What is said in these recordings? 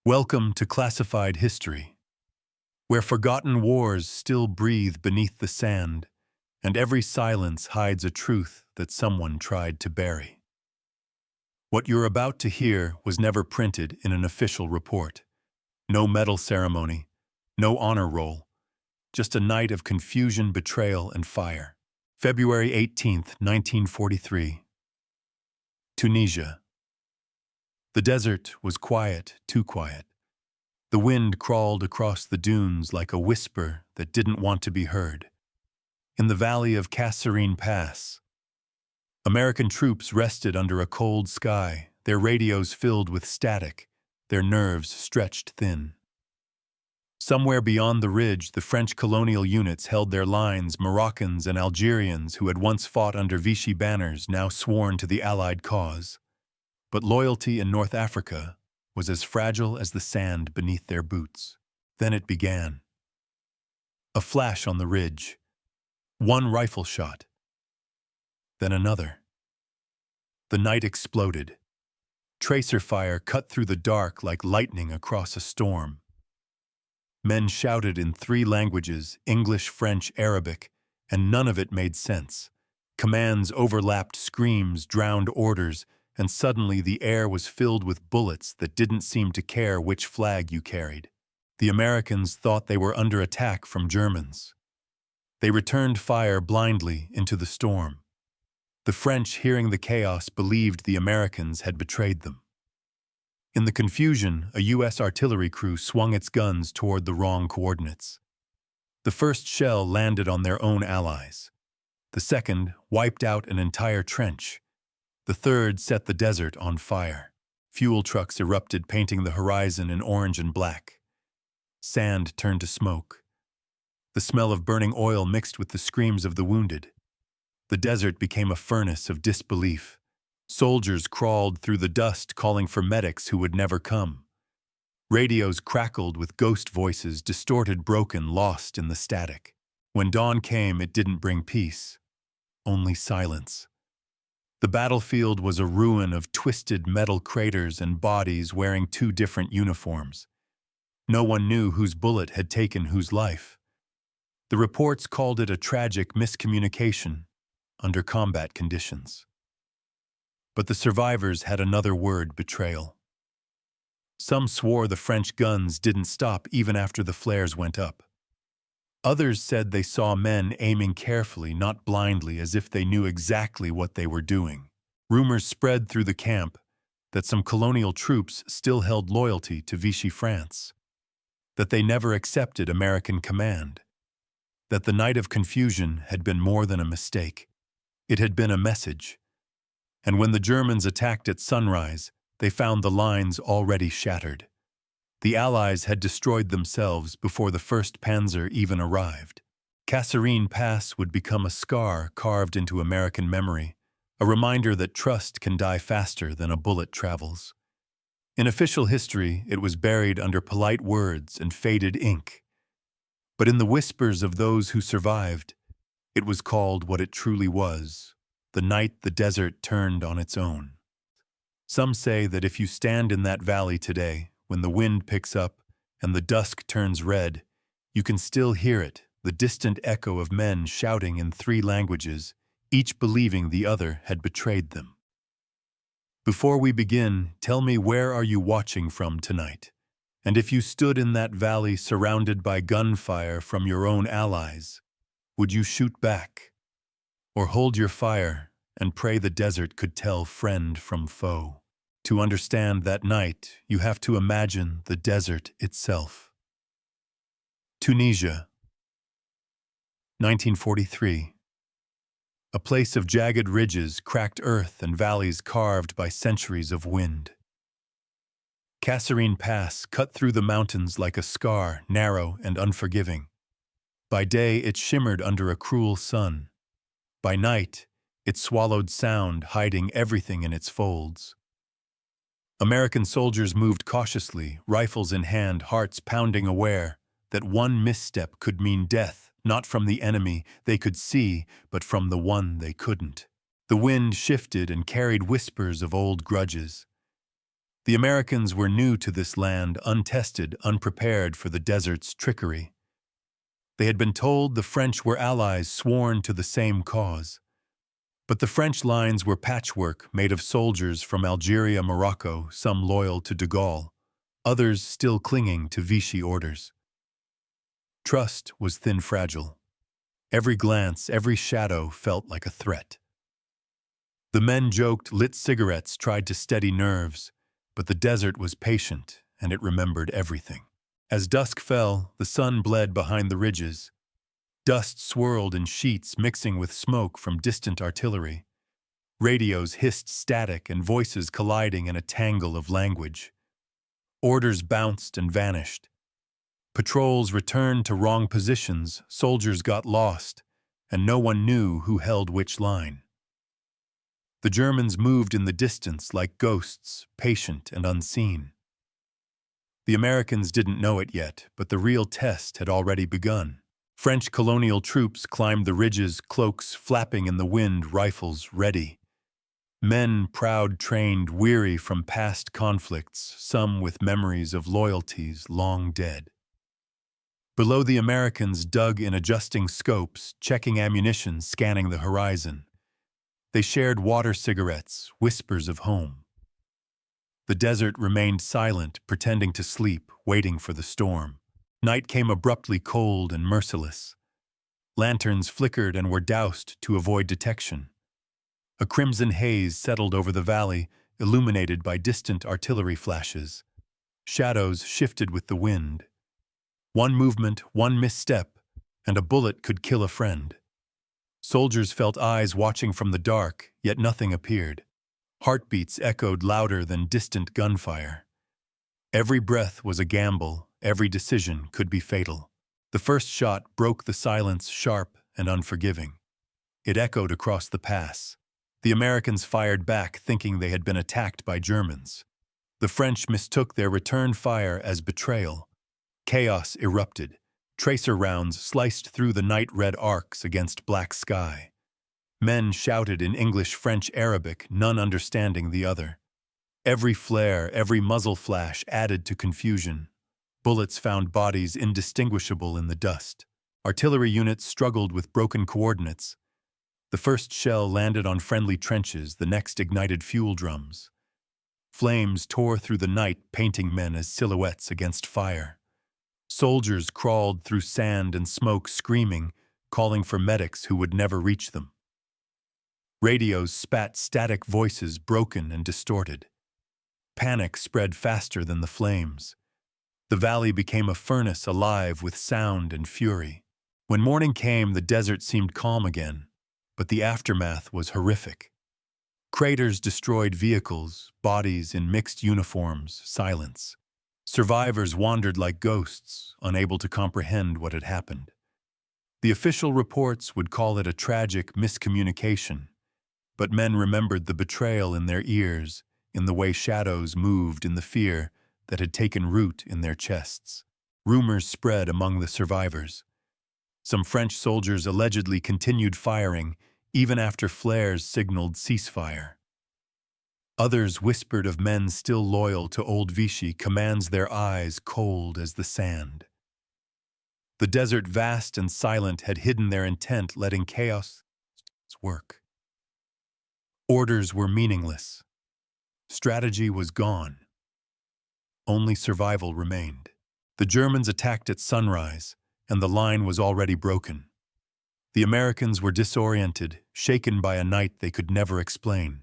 Welcome to Classified History, where forgotten wars still breathe beneath the sand, and every silence hides a truth that someone tried to bury. What you're about to hear was never printed in an official report. No medal ceremony, no honor roll, just a night of confusion, betrayal, and fire. February 18th, 1943. Tunisia. The desert was quiet, too quiet. The wind crawled across the dunes like a whisper that didn't want to be heard. In the valley of Kasserine Pass, American troops rested under a cold sky, their radios filled with static, their nerves stretched thin. Somewhere beyond the ridge, the French colonial units held their lines. Moroccans and Algerians who had once fought under Vichy banners now sworn to the Allied cause. But loyalty in North Africa was as fragile as the sand beneath their boots. Then it began. A flash on the ridge. One rifle shot. Then another. The night exploded. Tracer fire cut through the dark like lightning across a storm. Men shouted in 3 languages, English, French, Arabic, and none of it made sense. Commands overlapped, screams drowned orders, and suddenly the air was filled with bullets that didn't seem to care which flag you carried. The Americans thought they were under attack from Germans. They returned fire blindly into the storm. The French, hearing the chaos, believed the Americans had betrayed them. In the confusion, a U.S. artillery crew swung its guns toward the wrong coordinates. The first shell landed on their own allies. The second wiped out an entire trench. The third set the desert on fire. Fuel trucks erupted, painting the horizon in orange and black. Sand turned to smoke. The smell of burning oil mixed with the screams of the wounded. The desert became a furnace of disbelief. Soldiers crawled through the dust, calling for medics who would never come. Radios crackled with ghost voices, distorted, broken, lost in the static. When dawn came, it didn't bring peace, only silence. The battlefield was a ruin of twisted metal craters and bodies wearing 2 different uniforms. No one knew whose bullet had taken whose life. The reports called it a tragic miscommunication under combat conditions. But the survivors had another word: betrayal. Some swore the French guns didn't stop even after the flares went up. Others said they saw men aiming carefully, not blindly, as if they knew exactly what they were doing. Rumors spread through the camp that some colonial troops still held loyalty to Vichy France, that they never accepted American command, that the night of confusion had been more than a mistake. It had been a message. And when the Germans attacked at sunrise, they found the lines already shattered. The Allies had destroyed themselves before the 1st Panzer even arrived. Kasserine Pass would become a scar carved into American memory, a reminder that trust can die faster than a bullet travels. In official history, it was buried under polite words and faded ink. But in the whispers of those who survived, it was called what it truly was: the night the desert turned on its own. Some say that if you stand in that valley today, when the wind picks up and the dusk turns red, you can still hear it, the distant echo of men shouting in 3 languages, each believing the other had betrayed them. Before we begin, tell me, where are you watching from tonight? And if you stood in that valley surrounded by gunfire from your own allies, would you shoot back? Or hold your fire and pray the desert could tell friend from foe? To understand that night, you have to imagine the desert itself. Tunisia, 1943. A place of jagged ridges, cracked earth, and valleys carved by centuries of wind. Kasserine Pass cut through the mountains like a scar, narrow and unforgiving. By day, it shimmered under a cruel sun. By night, it swallowed sound, hiding everything in its folds. American soldiers moved cautiously, rifles in hand, hearts pounding, aware that one misstep could mean death, not from the enemy they could see, but from the one they couldn't. The wind shifted and carried whispers of old grudges. The Americans were new to this land, untested, unprepared for the desert's trickery. They had been told the French were allies sworn to the same cause. But the French lines were patchwork made of soldiers from Algeria, Morocco, some loyal to de Gaulle, others still clinging to Vichy orders. Trust was thin, fragile. Every glance, every shadow felt like a threat. The men joked, lit cigarettes, tried to steady nerves, but the desert was patient, and it remembered everything. As dusk fell, the sun bled behind the ridges. Dust swirled in sheets, mixing with smoke from distant artillery. Radios hissed static and voices colliding in a tangle of language. Orders bounced and vanished. Patrols returned to wrong positions, soldiers got lost, and no one knew who held which line. The Germans moved in the distance like ghosts, patient and unseen. The Americans didn't know it yet, but the real test had already begun. French colonial troops climbed the ridges, cloaks flapping in the wind, rifles ready. Men proud, trained, weary from past conflicts, some with memories of loyalties long dead. Below, the Americans dug in, adjusting scopes, checking ammunition, scanning the horizon. They shared water, cigarettes, whispers of home. The desert remained silent, pretending to sleep, waiting for the storm. Night came abruptly, cold and merciless. Lanterns flickered and were doused to avoid detection. A crimson haze settled over the valley, illuminated by distant artillery flashes. Shadows shifted with the wind. One movement, one misstep, and a bullet could kill a friend. Soldiers felt eyes watching from the dark, yet nothing appeared. Heartbeats echoed louder than distant gunfire. Every breath was a gamble, every decision could be fatal. The first shot broke the silence, sharp and unforgiving. It echoed across the pass. The Americans fired back, thinking they had been attacked by Germans. The French mistook their return fire as betrayal. Chaos erupted. Tracer rounds sliced through the night-red arcs against black sky. Men shouted in English, French, Arabic, none understanding the other. Every flare, every muzzle flash added to confusion. Bullets found bodies indistinguishable in the dust. Artillery units struggled with broken coordinates. The first shell landed on friendly trenches, the next ignited fuel drums. Flames tore through the night, painting men as silhouettes against fire. Soldiers crawled through sand and smoke, screaming, calling for medics who would never reach them. Radios spat static voices, broken and distorted. Panic spread faster than the flames. The valley became a furnace alive with sound and fury. When morning came, the desert seemed calm again, but the aftermath was horrific. Craters destroyed vehicles, bodies in mixed uniforms, silence. Survivors wandered like ghosts, unable to comprehend what had happened. The official reports would call it a tragic miscommunication, but men remembered the betrayal in their ears, in the way shadows moved, in the fear that had taken root in their chests. Rumors spread among the survivors. Some French soldiers allegedly continued firing, even after flares signaled ceasefire. Others whispered of men still loyal to old Vichy, commands, their eyes cold as the sand. The desert, vast and silent, had hidden their intent, letting chaos work. Orders were meaningless. Strategy was gone. Only survival remained. The Germans attacked at sunrise, and the line was already broken. The Americans were disoriented, shaken by a night they could never explain.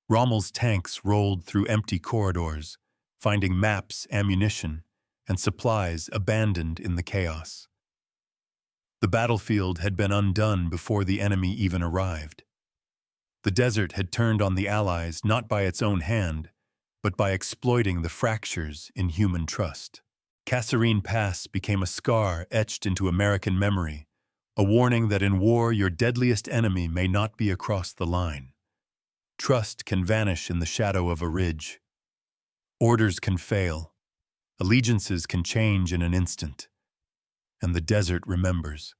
Rommel's tanks rolled through empty corridors, finding maps, ammunition, and supplies abandoned in the chaos. The battlefield had been undone before the enemy even arrived. The desert had turned on the Allies not by its own hand, but by exploiting the fractures in human trust. Kasserine Pass became a scar etched into American memory, a warning that in war your deadliest enemy may not be across the line. Trust can vanish in the shadow of a ridge. Orders can fail. Allegiances can change in an instant. And the desert remembers.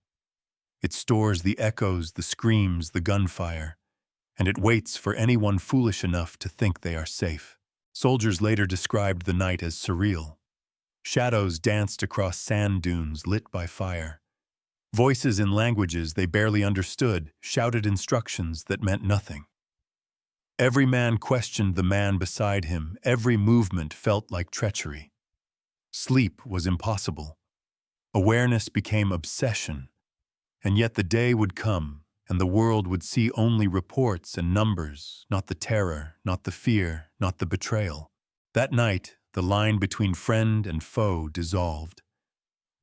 It stores the echoes, the screams, the gunfire, and it waits for anyone foolish enough to think they are safe. Soldiers later described the night as surreal. Shadows danced across sand dunes lit by fire. Voices in languages they barely understood shouted instructions that meant nothing. Every man questioned the man beside him. Every movement felt like treachery. Sleep was impossible. Awareness became obsession. And yet the day would come, and the world would see only reports and numbers, not the terror, not the fear, not the betrayal. That night, the line between friend and foe dissolved.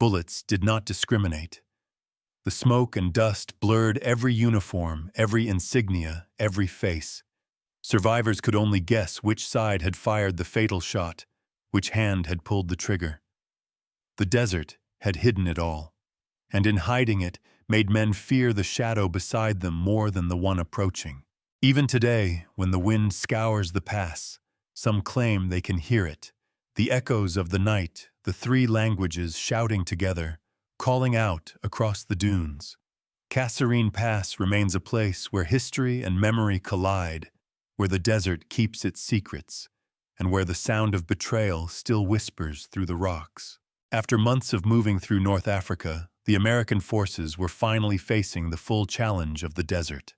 Bullets did not discriminate. The smoke and dust blurred every uniform, every insignia, every face. Survivors could only guess which side had fired the fatal shot, which hand had pulled the trigger. The desert had hidden it all, and in hiding it, made men fear the shadow beside them more than the one approaching. Even today, when the wind scours the pass, some claim they can hear it, the echoes of the night, the three languages shouting together, calling out across the dunes. Kasserine Pass remains a place where history and memory collide, where the desert keeps its secrets, and where the sound of betrayal still whispers through the rocks. After months of moving through North Africa, the American forces were finally facing the full challenge of the desert.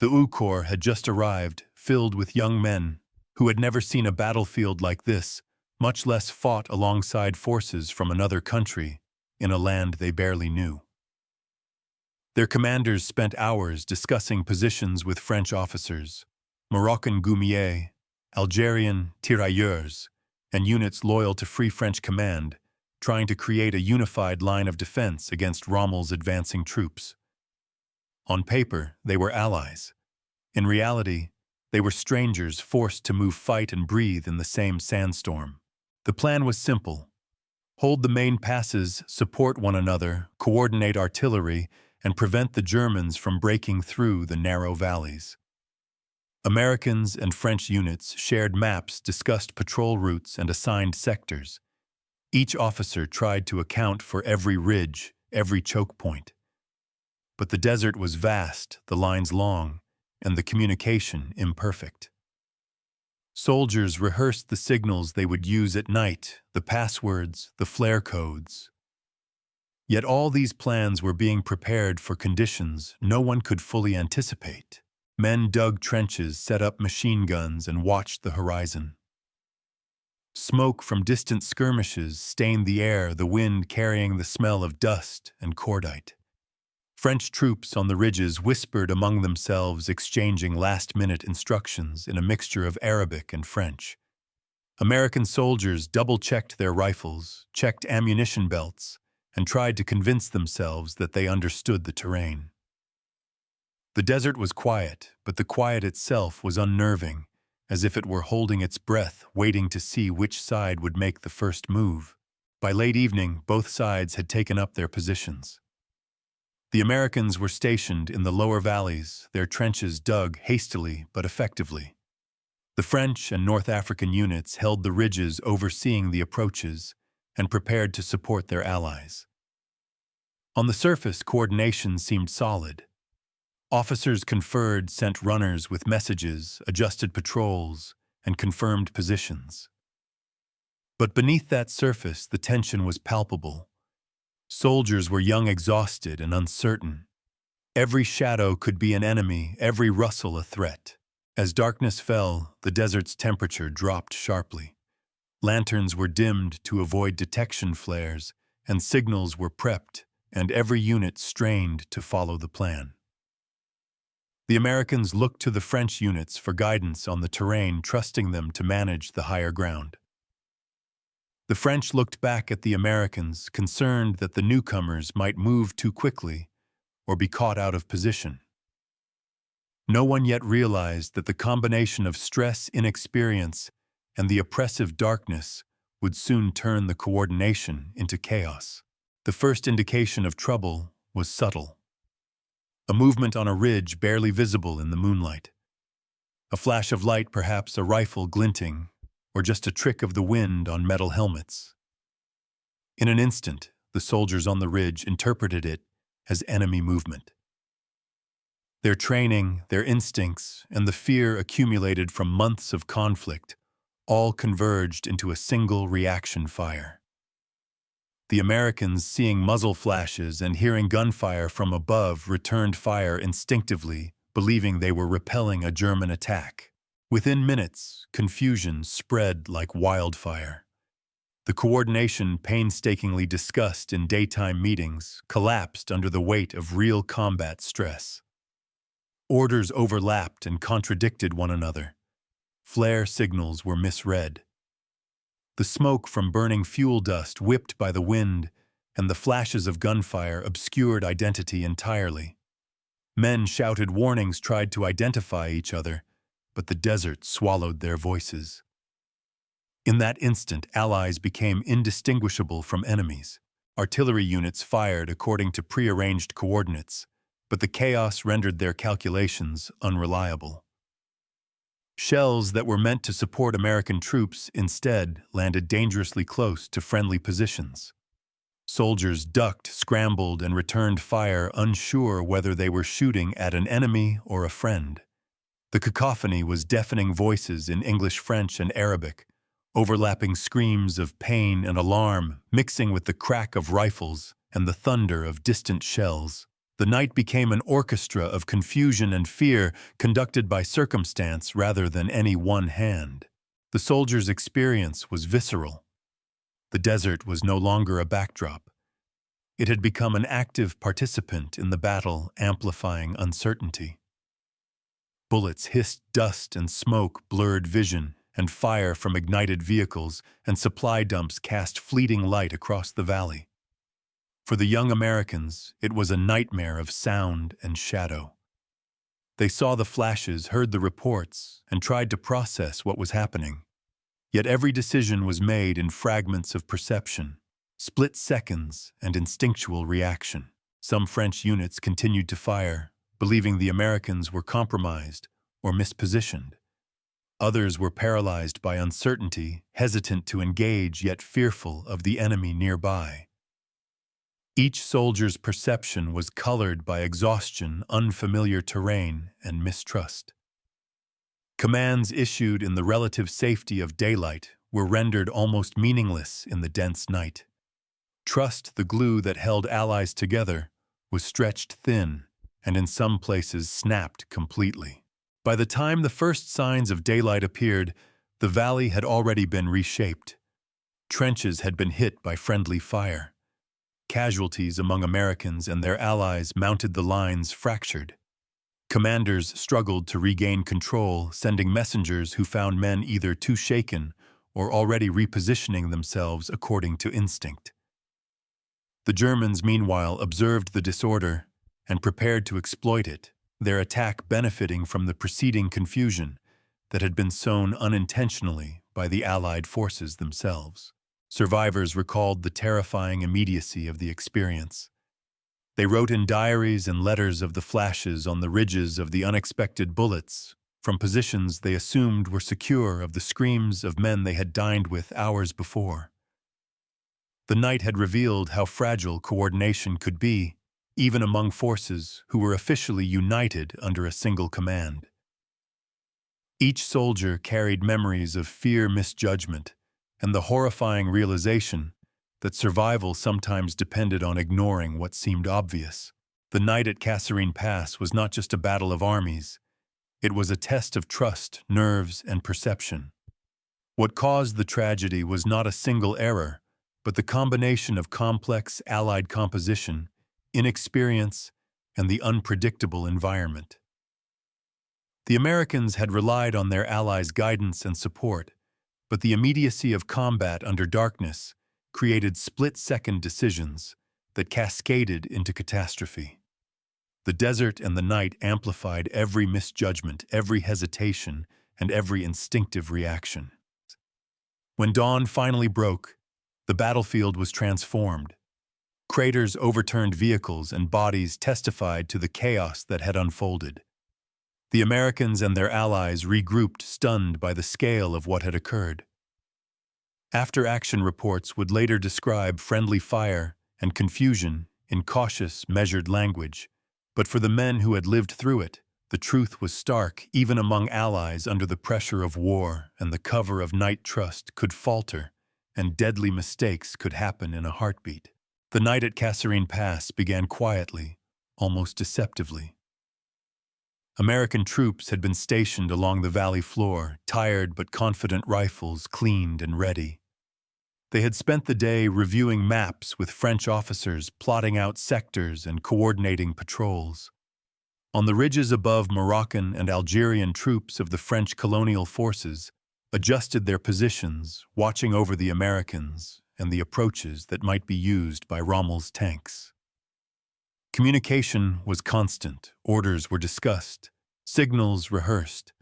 The U Corps had just arrived, filled with young men who had never seen a battlefield like this, much less fought alongside forces from another country in a land they barely knew. Their commanders spent hours discussing positions with French officers, Moroccan goumiers, Algerian tirailleurs, and units loyal to Free French Command, trying to create a unified line of defense against Rommel's advancing troops. On paper, they were allies. In reality, they were strangers forced to move, fight, and breathe in the same sandstorm. The plan was simple: hold the main passes, support one another, coordinate artillery, and prevent the Germans from breaking through the narrow valleys. Americans and French units shared maps, discussed patrol routes, and assigned sectors. Each officer tried to account for every ridge, every choke point. But the desert was vast, the lines long, and the communication imperfect. Soldiers rehearsed the signals they would use at night, the passwords, the flare codes. Yet all these plans were being prepared for conditions no one could fully anticipate. Men dug trenches, set up machine guns, and watched the horizon. Smoke from distant skirmishes stained the air, the wind carrying the smell of dust and cordite. French troops on the ridges whispered among themselves, exchanging last-minute instructions in a mixture of Arabic and French. American soldiers double-checked their rifles, checked ammunition belts, and tried to convince themselves that they understood the terrain. The desert was quiet, but the quiet itself was unnerving, as if it were holding its breath, waiting to see which side would make the first move. By late evening, both sides had taken up their positions. The Americans were stationed in the lower valleys, their trenches dug hastily but effectively. The French and North African units held the ridges, overseeing the approaches, and prepared to support their allies. On the surface, coordination seemed solid. Officers conferred, sent runners with messages, adjusted patrols, and confirmed positions. But beneath that surface, the tension was palpable. Soldiers were young, exhausted, and uncertain. Every shadow could be an enemy, every rustle a threat. As darkness fell, the desert's temperature dropped sharply. Lanterns were dimmed to avoid detection flares, and signals were prepped, and every unit strained to follow the plan. The Americans looked to the French units for guidance on the terrain, trusting them to manage the higher ground. The French looked back at the Americans, concerned that the newcomers might move too quickly or be caught out of position. No one yet realized that the combination of stress, inexperience, and the oppressive darkness would soon turn the coordination into chaos. The first indication of trouble was subtle. A movement on a ridge barely visible in the moonlight. A flash of light, perhaps a rifle glinting, or just a trick of the wind on metal helmets. In an instant, the soldiers on the ridge interpreted it as enemy movement. Their training, their instincts, and the fear accumulated from months of conflict all converged into a single reaction fire. The Americans, seeing muzzle flashes and hearing gunfire from above, returned fire instinctively, believing they were repelling a German attack. Within minutes, confusion spread like wildfire. The coordination painstakingly discussed in daytime meetings collapsed under the weight of real combat stress. Orders overlapped and contradicted one another. Flare signals were misread. The smoke from burning fuel dust whipped by the wind, and the flashes of gunfire obscured identity entirely. Men shouted warnings, tried to identify each other, but the desert swallowed their voices. In that instant, allies became indistinguishable from enemies. Artillery units fired according to prearranged coordinates, but the chaos rendered their calculations unreliable. Shells that were meant to support American troops instead landed dangerously close to friendly positions. Soldiers ducked, scrambled, and returned fire, unsure whether they were shooting at an enemy or a friend. The cacophony was deafening voices in English, French, and Arabic, overlapping screams of pain and alarm, mixing with the crack of rifles and the thunder of distant shells. The night became an orchestra of confusion and fear, conducted by circumstance rather than any one hand. The soldiers' experience was visceral. The desert was no longer a backdrop. It had become an active participant in the battle, amplifying uncertainty. Bullets hissed, dust and smoke blurred vision, and fire from ignited vehicles and supply dumps cast fleeting light across the valley. For the young Americans, it was a nightmare of sound and shadow. They saw the flashes, heard the reports, and tried to process what was happening. Yet every decision was made in fragments of perception, split seconds, and instinctual reaction. Some French units continued to fire, believing the Americans were compromised or mispositioned. Others were paralyzed by uncertainty, hesitant to engage yet fearful of the enemy nearby. Each soldier's perception was colored by exhaustion, unfamiliar terrain, and mistrust. Commands issued in the relative safety of daylight were rendered almost meaningless in the dense night. Trust, the glue that held allies together, was stretched thin and in some places snapped completely. By the time the first signs of daylight appeared, the valley had already been reshaped. Trenches had been hit by friendly fire. Casualties among Americans and their allies mounted the lines fractured. Commanders struggled to regain control, sending messengers who found men either too shaken or already repositioning themselves according to instinct. The Germans, meanwhile, observed the disorder and prepared to exploit it, their attack benefiting from the preceding confusion that had been sown unintentionally by the Allied forces themselves. Survivors recalled the terrifying immediacy of the experience. They wrote in diaries and letters of the flashes on the ridges of the unexpected bullets, from positions they assumed were secure, of the screams of men they had dined with hours before. The night had revealed how fragile coordination could be, even among forces who were officially united under a single command. Each soldier carried memories of fear, misjudgment, and the horrifying realization that survival sometimes depended on ignoring what seemed obvious. The night at Kasserine Pass was not just a battle of armies. It was a test of trust, nerves, and perception. What caused the tragedy was not a single error, but the combination of complex Allied composition, inexperience, and the unpredictable environment. The Americans had relied on their allies' guidance and support, but the immediacy of combat under darkness created split-second decisions that cascaded into catastrophe. The desert and the night amplified every misjudgment, every hesitation, and every instinctive reaction. When dawn finally broke, the battlefield was transformed. Craters overturned vehicles and bodies testified to the chaos that had unfolded. The Americans and their allies regrouped, stunned by the scale of what had occurred. After-action reports would later describe friendly fire and confusion in cautious, measured language, but for the men who had lived through it, The truth was stark, even among allies under the pressure of war, and the cover of night trust could falter, and deadly mistakes could happen in a heartbeat. The night at Kasserine Pass began quietly, almost deceptively. American troops had been stationed along the valley floor, tired but confident rifles cleaned and ready. They had spent the day reviewing maps with French officers, plotting out sectors and coordinating patrols. On the ridges above, Moroccan and Algerian troops of the French colonial forces adjusted their positions, watching over the Americans and the approaches that might be used by Rommel's tanks. Communication was constant, orders were discussed, signals rehearsed,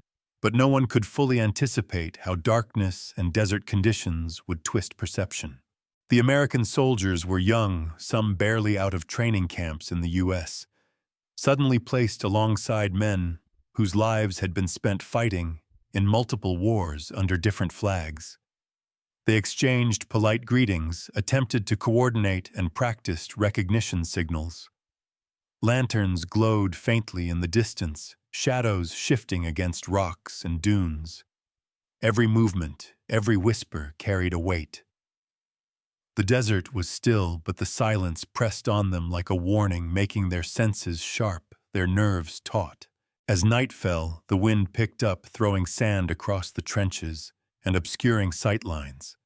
but no one could fully anticipate how darkness and desert conditions would twist perception. The American soldiers were young, some barely out of training camps in the U.S., suddenly placed alongside men whose lives had been spent fighting in multiple wars under different flags. They exchanged polite greetings, attempted to coordinate, and practiced recognition signals. Lanterns glowed faintly in the distance, shadows shifting against rocks and dunes. Every movement, every whisper carried a weight. The desert was still, but the silence pressed on them like a warning, making their senses sharp, their nerves taut. As night fell, the wind picked up, throwing sand across the trenches and obscuring sightlines.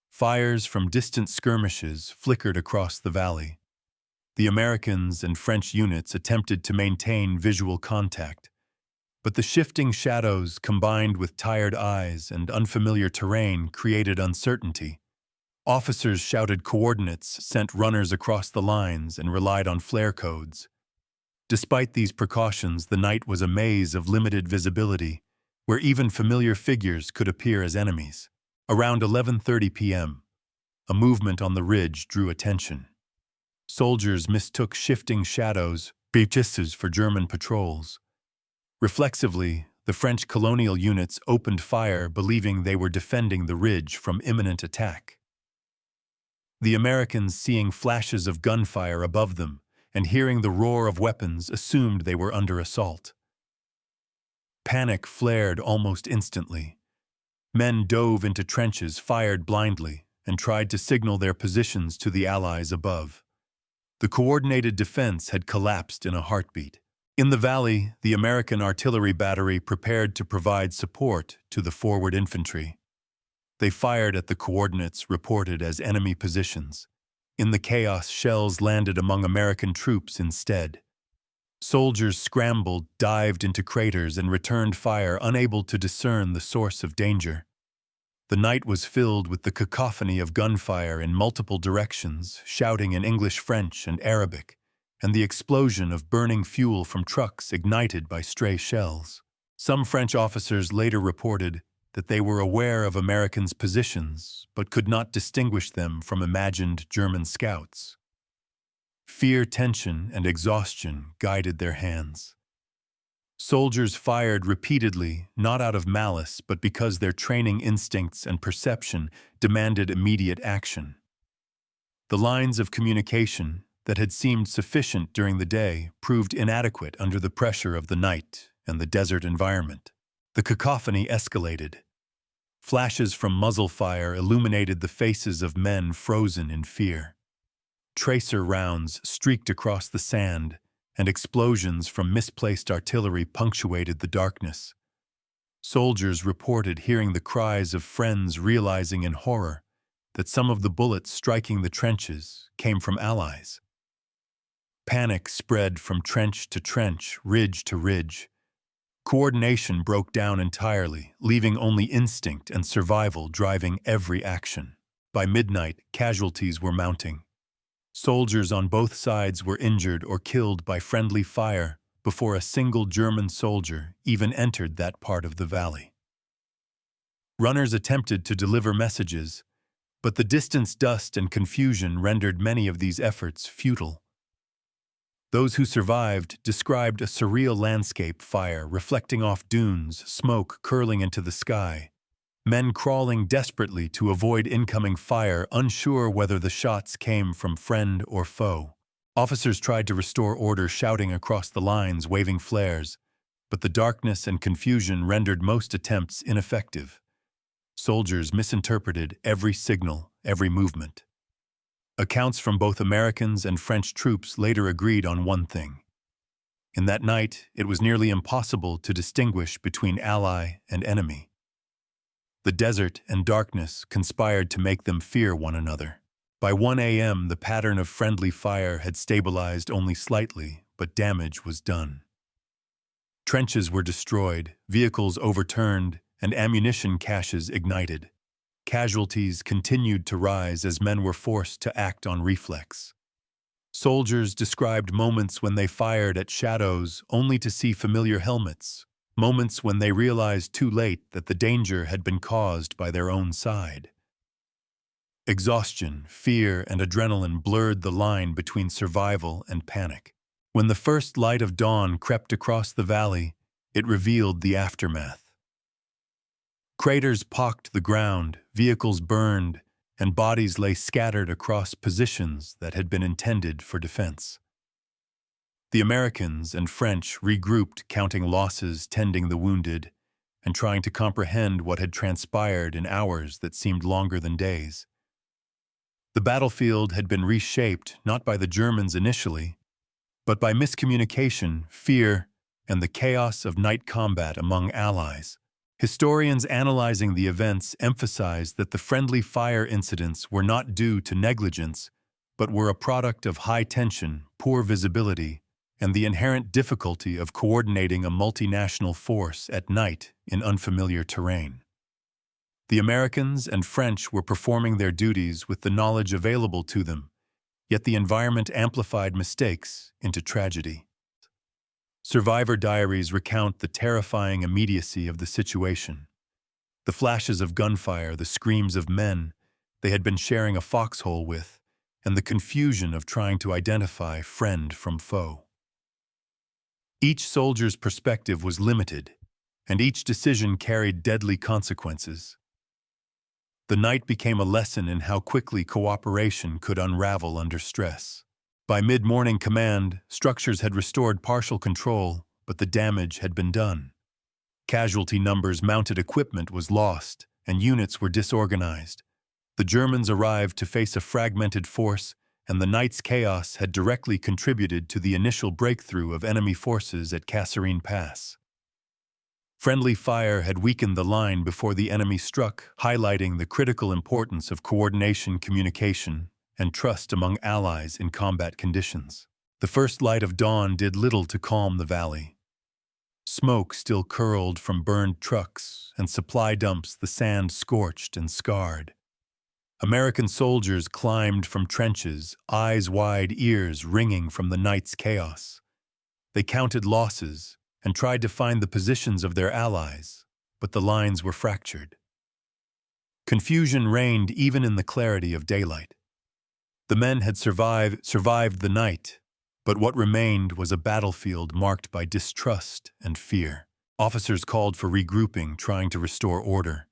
Fires from distant skirmishes flickered across the valley. The Americans and French units attempted to maintain visual contact, but the shifting shadows combined with tired eyes and unfamiliar terrain created uncertainty. Officers shouted coordinates, sent runners across the lines, and relied on flare codes. Despite these precautions, the night was a maze of limited visibility, where even familiar figures could appear as enemies. Around 11:30 p.m., a movement on the ridge drew attention. Soldiers mistook shifting shadows, beaches, for German patrols. Reflexively, the French colonial units opened fire, believing they were defending the ridge from imminent attack. The Americans, seeing flashes of gunfire above them and hearing the roar of weapons, assumed they were under assault. Panic flared almost instantly. Men dove into trenches, fired blindly, and tried to signal their positions to the Allies above. The coordinated defense had collapsed in a heartbeat. In the valley, the American artillery battery prepared to provide support to the forward infantry. They fired at the coordinates reported as enemy positions. In the chaos, shells landed among American troops instead. Soldiers scrambled, dived into craters, and returned fire, unable to discern the source of danger. The night was filled with the cacophony of gunfire in multiple directions, shouting in English, French, and Arabic, and the explosion of burning fuel from trucks ignited by stray shells. Some French officers later reported that they were aware of Americans' positions, but could not distinguish them from imagined German scouts. Fear, tension, and exhaustion guided their hands. Soldiers fired repeatedly, not out of malice, but because their training instincts and perception demanded immediate action. The lines of communication that had seemed sufficient during the day proved inadequate under the pressure of the night and the desert environment. The cacophony escalated. Flashes from muzzle fire illuminated the faces of men frozen in fear. Tracer rounds streaked across the sand, and explosions from misplaced artillery punctuated the darkness. Soldiers reported hearing the cries of friends, realizing in horror that some of the bullets striking the trenches came from Allies. Panic spread from trench to trench, ridge to ridge. Coordination broke down entirely, leaving only instinct and survival driving every action. By midnight, casualties were mounting. Soldiers on both sides were injured or killed by friendly fire before a single German soldier even entered that part of the valley. Runners attempted to deliver messages, but the distance, dust, and confusion rendered many of these efforts futile. Those who survived described a surreal landscape, fire reflecting off dunes, smoke curling into the sky. Men crawling desperately to avoid incoming fire, unsure whether the shots came from friend or foe. Officers tried to restore order, shouting across the lines, waving flares, but the darkness and confusion rendered most attempts ineffective. Soldiers misinterpreted every signal, every movement. Accounts from both Americans and French troops later agreed on one thing. In that night, it was nearly impossible to distinguish between ally and enemy. The desert and darkness conspired to make them fear one another. By 1 a.m., the pattern of friendly fire had stabilized only slightly, but damage was done. Trenches were destroyed, vehicles overturned, and ammunition caches ignited. Casualties continued to rise as men were forced to act on reflex. Soldiers described moments when they fired at shadows only to see familiar helmets, moments when they realized too late that the danger had been caused by their own side. Exhaustion, fear, and adrenaline blurred the line between survival and panic. When the first light of dawn crept across the valley, it revealed the aftermath. Craters pocked the ground, vehicles burned, and bodies lay scattered across positions that had been intended for defense. The Americans and French regrouped, counting losses, tending the wounded, and trying to comprehend what had transpired in hours that seemed longer than days. The battlefield had been reshaped not by the Germans initially, but by miscommunication, fear, and the chaos of night combat among allies. Historians analyzing the events emphasized that the friendly fire incidents were not due to negligence, but were a product of high tension, poor visibility, and the inherent difficulty of coordinating a multinational force at night in unfamiliar terrain. The Americans and French were performing their duties with the knowledge available to them, yet the environment amplified mistakes into tragedy. Survivor diaries recount the terrifying immediacy of the situation. The flashes of gunfire, the screams of men they had been sharing a foxhole with, and the confusion of trying to identify friend from foe. Each soldier's perspective was limited, and each decision carried deadly consequences. The night became a lesson in how quickly cooperation could unravel under stress. By mid-morning command, structures had restored partial control, but the damage had been done. Casualty numbers, mounted equipment was lost, and units were disorganized. The Germans arrived to face a fragmented force, and the night's chaos had directly contributed to the initial breakthrough of enemy forces at Kasserine Pass. Friendly fire had weakened the line before the enemy struck, highlighting the critical importance of coordination, communication, and trust among allies in combat conditions. The first light of dawn did little to calm the valley. Smoke still curled from burned trucks, and supply dumps the sand scorched and scarred. American soldiers climbed from trenches, eyes wide, ears ringing from the night's chaos. They counted losses and tried to find the positions of their allies, but the lines were fractured. Confusion reigned even in the clarity of daylight. The men had survived the night, but what remained was a battlefield marked by distrust and fear. Officers called for regrouping, trying to restore order.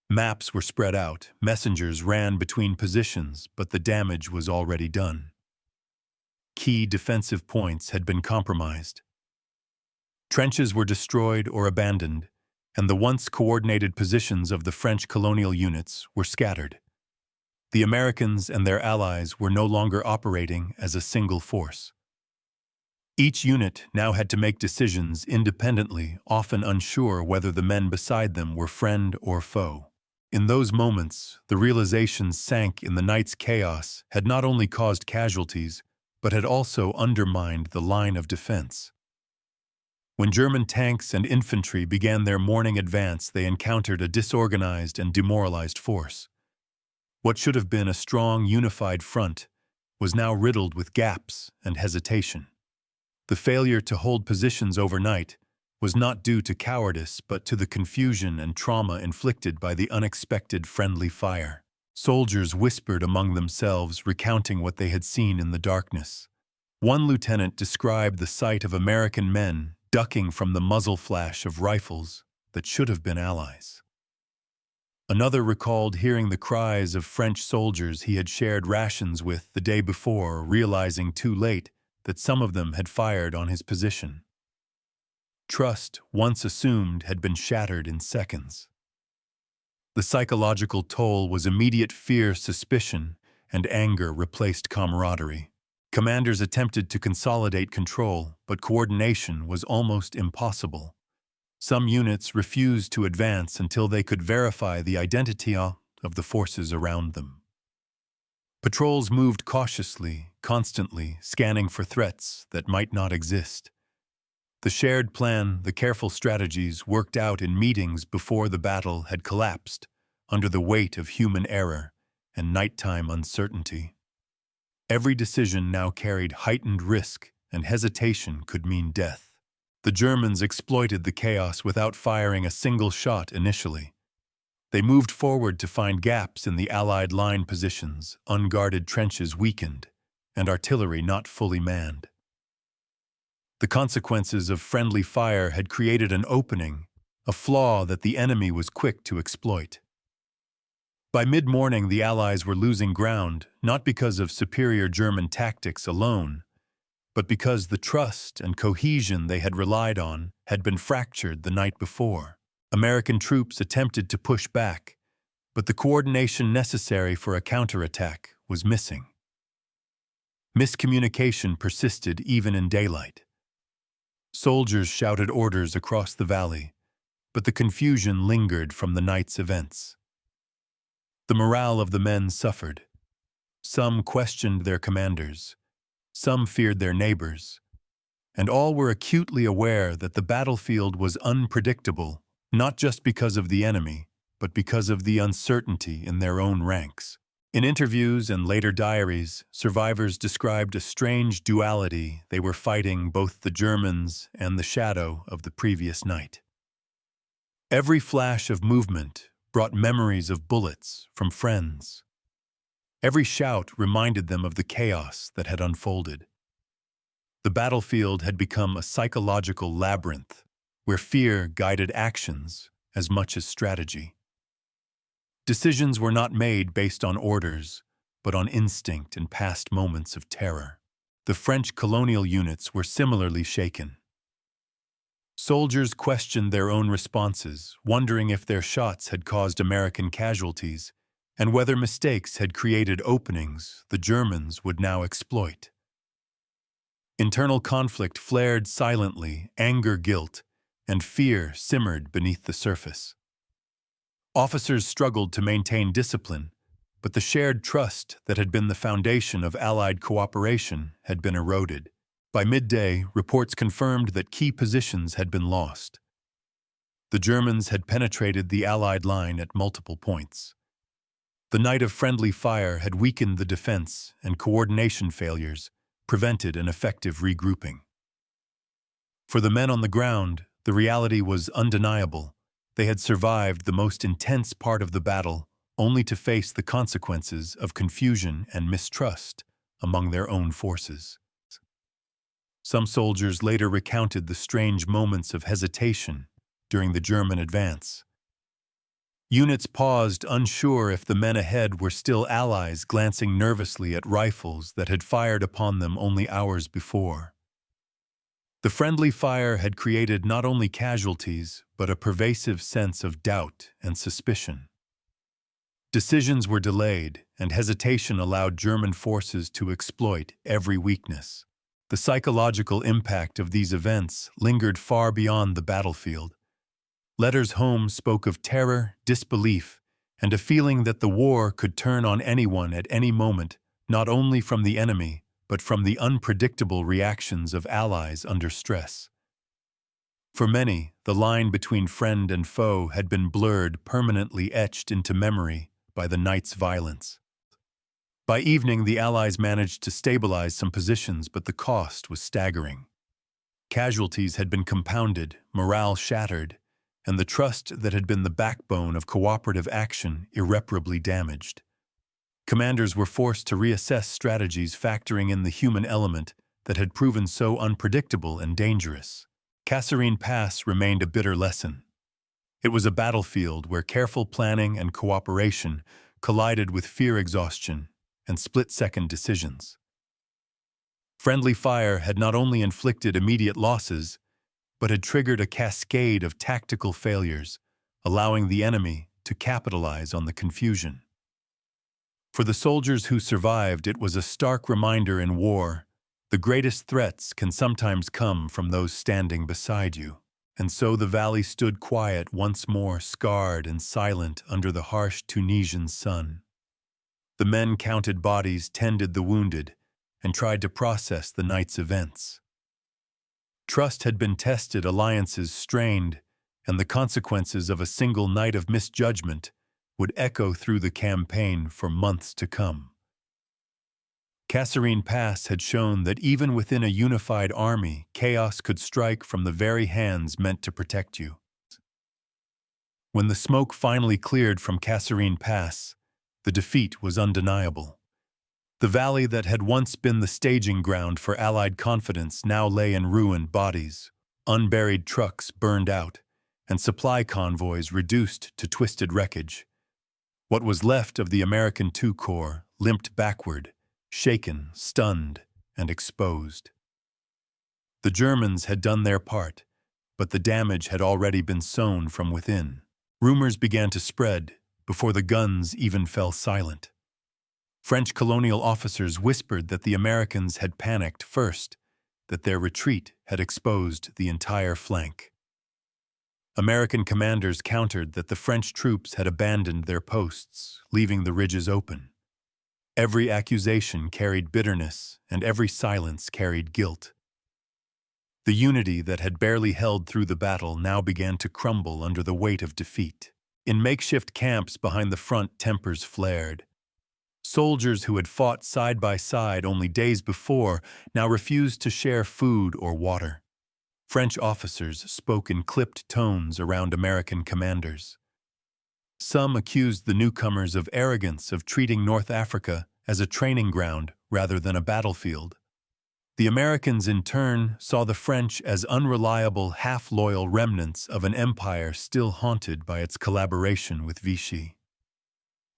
Maps were spread out, messengers ran between positions, but the damage was already done. Key defensive points had been compromised. Trenches were destroyed or abandoned, and the once coordinated positions of the French colonial units were scattered. The Americans and their allies were no longer operating as a single force. Each unit now had to make decisions independently, often unsure whether the men beside them were friend or foe. In those moments, the realization sank in the night's chaos had not only caused casualties, but had also undermined the line of defense. When German tanks and infantry began their morning advance, they encountered a disorganized and demoralized force. What should have been a strong, unified front was now riddled with gaps and hesitation. The failure to hold positions overnight was not due to cowardice but to the confusion and trauma inflicted by the unexpected friendly fire. Soldiers whispered among themselves, recounting what they had seen in the darkness. One lieutenant described the sight of American men ducking from the muzzle flash of rifles that should have been allies. Another recalled hearing the cries of French soldiers he had shared rations with the day before, realizing too late that some of them had fired on his position. Trust, once assumed, had been shattered in seconds. The psychological toll was immediate fear, suspicion, and anger replaced camaraderie. Commanders attempted to consolidate control, but coordination was almost impossible. Some units refused to advance until they could verify the identity of the forces around them. Patrols moved cautiously, constantly scanning for threats that might not exist. The shared plan, the careful strategies worked out in meetings before the battle had collapsed under the weight of human error and nighttime uncertainty. Every decision now carried heightened risk, and hesitation could mean death. The Germans exploited the chaos without firing a single shot initially. They moved forward to find gaps in the Allied line positions, unguarded trenches weakened, and artillery not fully manned. The consequences of friendly fire had created an opening, a flaw that the enemy was quick to exploit. By mid-morning, the Allies were losing ground, not because of superior German tactics alone, but because the trust and cohesion they had relied on had been fractured the night before. American troops attempted to push back, but the coordination necessary for a counterattack was missing. Miscommunication persisted even in daylight. Soldiers shouted orders across the valley, but the confusion lingered from the night's events. The morale of the men suffered. Some questioned their commanders. Some feared their neighbors. And all were acutely aware that the battlefield was unpredictable, not just because of the enemy, but because of the uncertainty in their own ranks. In interviews and later diaries, survivors described a strange duality. They were fighting both the Germans and the shadow of the previous night. Every flash of movement brought memories of bullets from friends. Every shout reminded them of the chaos that had unfolded. The battlefield had become a psychological labyrinth where fear guided actions as much as strategy. Decisions were not made based on orders, but on instinct and past moments of terror. The French colonial units were similarly shaken. Soldiers questioned their own responses, wondering if their shots had caused American casualties, and whether mistakes had created openings the Germans would now exploit. Internal conflict flared silently, anger, guilt, and fear simmered beneath the surface. Officers struggled to maintain discipline, but the shared trust that had been the foundation of Allied cooperation had been eroded. By midday, reports confirmed that key positions had been lost. The Germans had penetrated the Allied line at multiple points. The night of friendly fire had weakened the defense, and coordination failures prevented an effective regrouping. For the men on the ground, the reality was undeniable. They had survived the most intense part of the battle, only to face the consequences of confusion and mistrust among their own forces. Some soldiers later recounted the strange moments of hesitation during the German advance. Units paused, unsure if the men ahead were still Allies, glancing nervously at rifles that had fired upon them only hours before. The friendly fire had created not only casualties, but a pervasive sense of doubt and suspicion. Decisions were delayed, and hesitation allowed German forces to exploit every weakness. The psychological impact of these events lingered far beyond the battlefield. Letters home spoke of terror, disbelief, and a feeling that the war could turn on anyone at any moment, not only from the enemy, but from the unpredictable reactions of allies under stress. For many, the line between friend and foe had been blurred, permanently etched into memory by the night's violence. By evening, the Allies managed to stabilize some positions, but the cost was staggering. Casualties had been compounded, morale shattered, and the trust that had been the backbone of cooperative action irreparably damaged. Commanders were forced to reassess strategies, factoring in the human element that had proven so unpredictable and dangerous. Kasserine Pass remained a bitter lesson. It was a battlefield where careful planning and cooperation collided with fear exhaustion and split-second decisions. Friendly fire had not only inflicted immediate losses, but had triggered a cascade of tactical failures, allowing the enemy to capitalize on the confusion. For the soldiers who survived, it was a stark reminder in war: the greatest threats can sometimes come from those standing beside you. And so the valley stood quiet once more, scarred and silent under the harsh Tunisian sun. The men counted bodies, tended the wounded, and tried to process the night's events. Trust had been tested, alliances strained, and the consequences of a single night of misjudgment would echo through the campaign for months to come. Kasserine Pass had shown that even within a unified army, chaos could strike from the very hands meant to protect you. When the smoke finally cleared from Kasserine Pass, the defeat was undeniable. The valley that had once been the staging ground for Allied confidence now lay in ruined bodies, unburied trucks burned out, and supply convoys reduced to twisted wreckage. What was left of the American II Corps limped backward, shaken, stunned, and exposed. The Germans had done their part, but the damage had already been sown from within. Rumors began to spread before the guns even fell silent. French colonial officers whispered that the Americans had panicked first, that their retreat had exposed the entire flank. American commanders countered that the French troops had abandoned their posts, leaving the ridges open. Every accusation carried bitterness, and every silence carried guilt. The unity that had barely held through the battle now began to crumble under the weight of defeat. In makeshift camps behind the front, tempers flared. Soldiers who had fought side by side only days before now refused to share food or water. French officers spoke in clipped tones around American commanders. Some accused the newcomers of arrogance, of treating North Africa as a training ground rather than a battlefield. The Americans, in turn, saw the French as unreliable, half-loyal remnants of an empire still haunted by its collaboration with Vichy.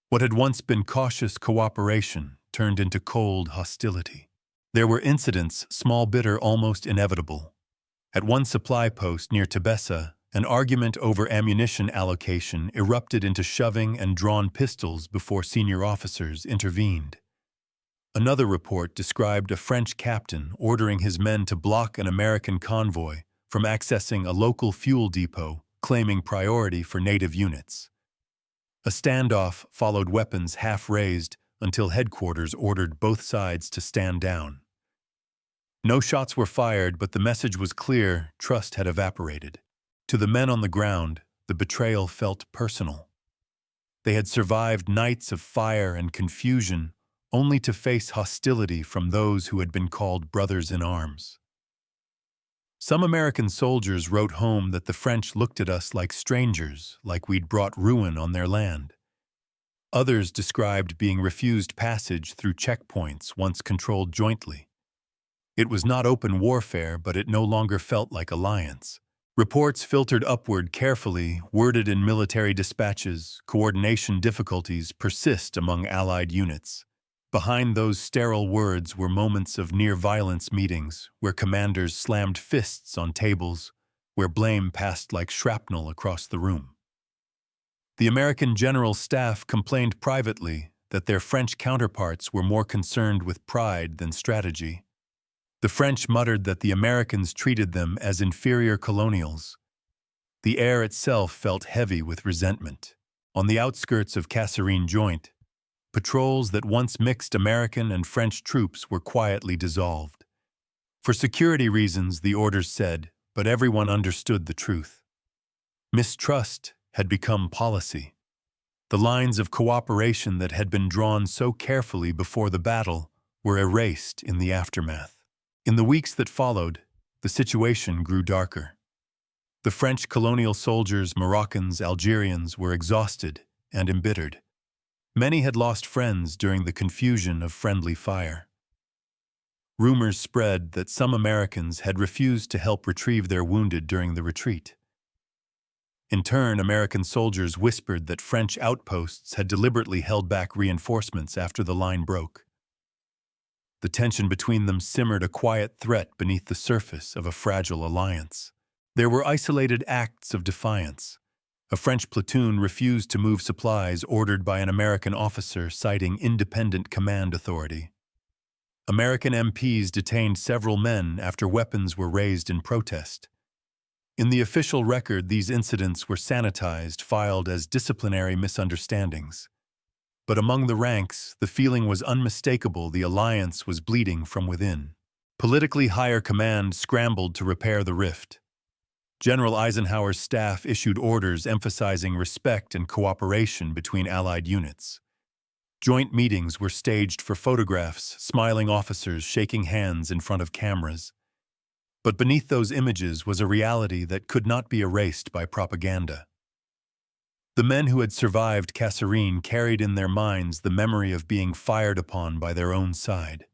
What had once been cautious cooperation turned into cold hostility. There were incidents, small, bitter, almost inevitable. At one supply post near Tebessa, an argument over ammunition allocation erupted into shoving and drawn pistols before senior officers intervened. Another report described a French captain ordering his men to block an American convoy from accessing a local fuel depot, claiming priority for native units. A standoff followed, weapons half raised, until headquarters ordered both sides to stand down. No shots were fired, but the message was clear: trust had evaporated. To the men on the ground, the betrayal felt personal. They had survived nights of fire and confusion, only to face hostility from those who had been called brothers in arms. Some American soldiers wrote home that the French looked at us like strangers, like we'd brought ruin on their land. Others described being refused passage through checkpoints once controlled jointly. It was not open warfare, but it no longer felt like alliance. Reports filtered upward carefully, worded in military dispatches. Coordination difficulties persist among Allied units. Behind those sterile words were moments of near-violence meetings, where commanders slammed fists on tables, where blame passed like shrapnel across the room. The American General Staff complained privately that their French counterparts were more concerned with pride than strategy. The French muttered that the Americans treated them as inferior colonials. The air itself felt heavy with resentment. On the outskirts of Kasserine Joint, patrols that once mixed American and French troops were quietly dissolved. For security reasons, the orders said, but everyone understood the truth. Mistrust had become policy. The lines of cooperation that had been drawn so carefully before the battle were erased in the aftermath. In the weeks that followed, the situation grew darker. The French colonial soldiers, Moroccans, Algerians, were exhausted and embittered. Many had lost friends during the confusion of friendly fire. Rumors spread that some Americans had refused to help retrieve their wounded during the retreat. In turn, American soldiers whispered that French outposts had deliberately held back reinforcements after the line broke. The tension between them simmered a quiet threat beneath the surface of a fragile alliance. There were isolated acts of defiance. A French platoon refused to move supplies ordered by an American officer citing independent command authority. American MPs detained several men after weapons were raised in protest. In the official record, these incidents were sanitized, filed as disciplinary misunderstandings. But among the ranks, the feeling was unmistakable: the alliance was bleeding from within. Politically higher command scrambled to repair the rift. General Eisenhower's staff issued orders emphasizing respect and cooperation between Allied units. Joint meetings were staged for photographs, smiling officers shaking hands in front of cameras. But beneath those images was a reality that could not be erased by propaganda. The men who had survived Kasserine carried in their minds the memory of being fired upon by their own side.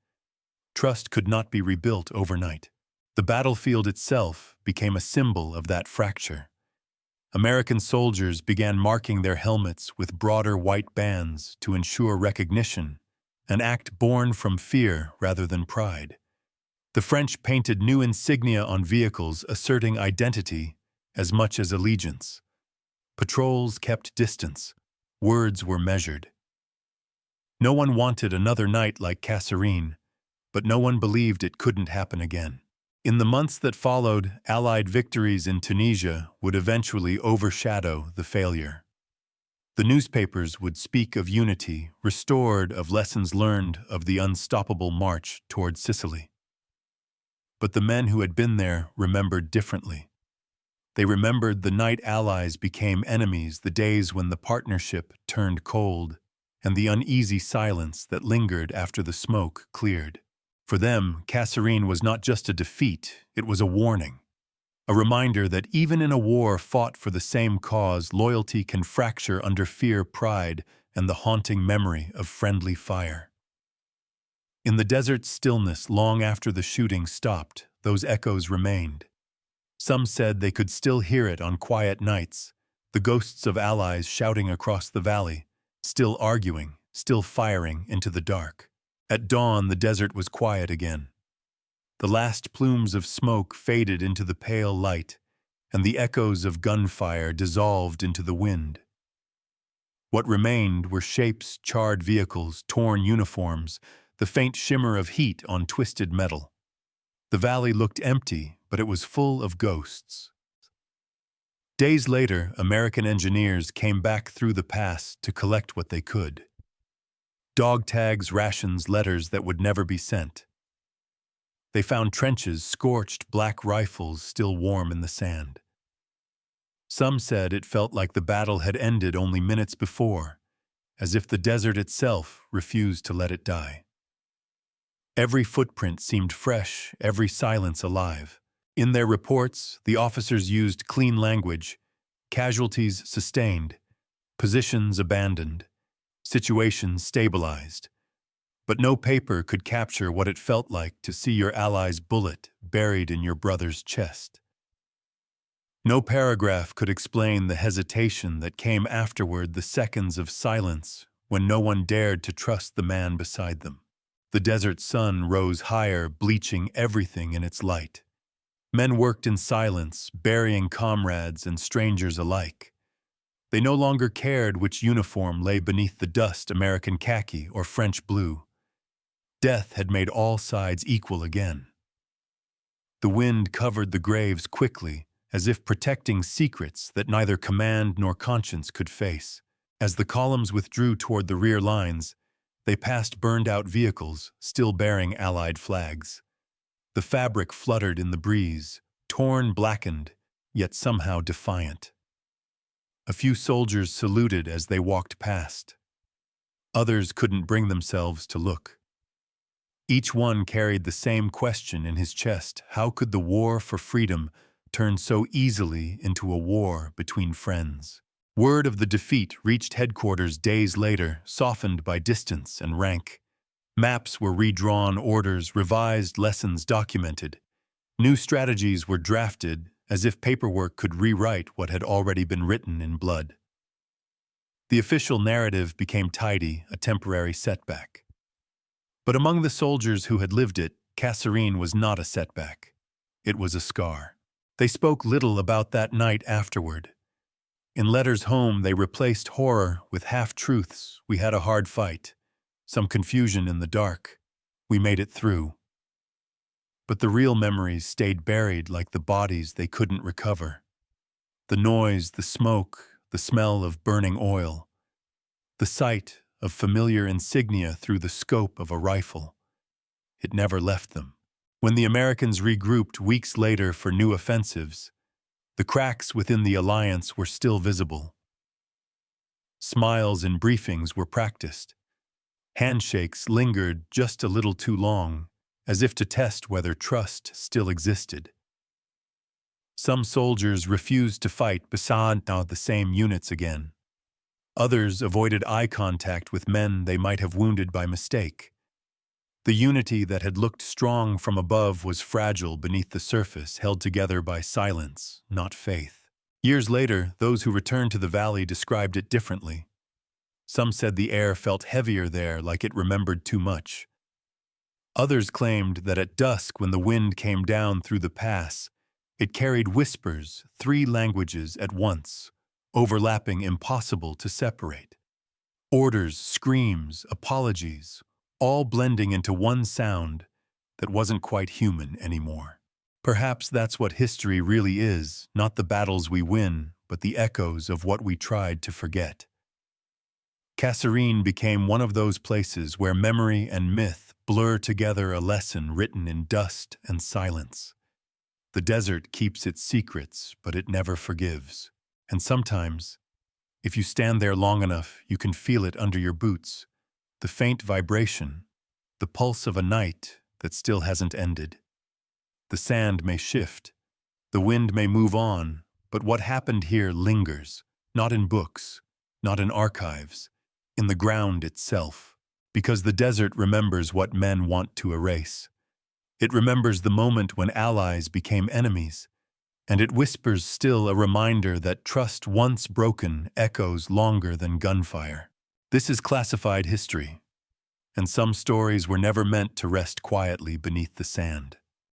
Trust could not be rebuilt overnight. The battlefield itself became a symbol of that fracture. American soldiers began marking their helmets with broader white bands to ensure recognition, an act born from fear rather than pride. The French painted new insignia on vehicles asserting identity as much as allegiance. Patrols kept distance. Words were measured. No one wanted another night like Kasserine, but no one believed it couldn't happen again. In the months that followed, Allied victories in Tunisia would eventually overshadow the failure. The newspapers would speak of unity, restored, of lessons learned, of the unstoppable march toward Sicily. But the men who had been there remembered differently. They remembered the night allies became enemies, the days when the partnership turned cold, and the uneasy silence that lingered after the smoke cleared. For them, Kasserine was not just a defeat, it was a warning. A reminder that even in a war fought for the same cause, loyalty can fracture under fear, pride, and the haunting memory of friendly fire. In the desert stillness long after the shooting stopped, those echoes remained. Some said they could still hear it on quiet nights, the ghosts of allies shouting across the valley, still arguing, still firing into the dark. At dawn, the desert was quiet again. The last plumes of smoke faded into the pale light, and the echoes of gunfire dissolved into the wind. What remained were shapes, charred vehicles, torn uniforms, the faint shimmer of heat on twisted metal. The valley looked empty, but it was full of ghosts. Days later, American engineers came back through the pass to collect what they could. Dog tags, rations, letters that would never be sent. They found trenches, scorched black rifles still warm in the sand. Some said it felt like the battle had ended only minutes before, as if the desert itself refused to let it die. Every footprint seemed fresh, every silence alive. In their reports, the officers used clean language: casualties sustained, positions abandoned, situations stabilized. But no paper could capture what it felt like to see your ally's bullet buried in your brother's chest. No paragraph could explain the hesitation that came afterward, the seconds of silence when no one dared to trust the man beside them. The desert sun rose higher, bleaching everything in its light. Men worked in silence, burying comrades and strangers alike. They no longer cared which uniform lay beneath the dust, American khaki or French blue. Death had made all sides equal again. The wind covered the graves quickly, as if protecting secrets that neither command nor conscience could face. As the columns withdrew toward the rear lines, they passed burned-out vehicles, still bearing Allied flags. The fabric fluttered in the breeze, torn, blackened, yet somehow defiant. A few soldiers saluted as they walked past. Others couldn't bring themselves to look. Each one carried the same question in his chest: how could the war for freedom turn so easily into a war between friends? Word of the defeat reached headquarters days later, softened by distance and rank. Maps were redrawn, orders revised, lessons documented. New strategies were drafted as if paperwork could rewrite what had already been written in blood. The official narrative became tidy, a temporary setback. But among the soldiers who had lived it, Kasserine was not a setback. It was a scar. They spoke little about that night afterward. In letters home, they replaced horror with half-truths. We had a hard fight. Some confusion in the dark. We made it through. But the real memories stayed buried like the bodies they couldn't recover. The noise, the smoke, the smell of burning oil. The sight of familiar insignia through the scope of a rifle. It never left them. When the Americans regrouped weeks later for new offensives, the cracks within the alliance were still visible. Smiles in briefings were practiced. Handshakes lingered just a little too long, as if to test whether trust still existed. Some soldiers refused to fight beside the same units again. Others avoided eye contact with men they might have wounded by mistake. The unity that had looked strong from above was fragile beneath the surface, held together by silence, not faith. Years later, those who returned to the valley described it differently. Some said the air felt heavier there, like it remembered too much. Others claimed that at dusk, when the wind came down through the pass, it carried whispers, 3 languages at once, overlapping, impossible to separate. Orders, screams, apologies, all blending into one sound that wasn't quite human anymore. Perhaps that's what history really is, not the battles we win, but the echoes of what we tried to forget. Kasserine became one of those places where memory and myth blur together, a lesson written in dust and silence. The desert keeps its secrets, but it never forgives. And sometimes, if you stand there long enough, you can feel it under your boots, the faint vibration, the pulse of a night that still hasn't ended. The sand may shift, the wind may move on, but what happened here lingers, not in books, not in archives, in the ground itself, because the desert remembers what men want to erase. It remembers the moment when allies became enemies, and it whispers still, a reminder that trust once broken echoes longer than gunfire. This is classified history, and some stories were never meant to rest quietly beneath the sand.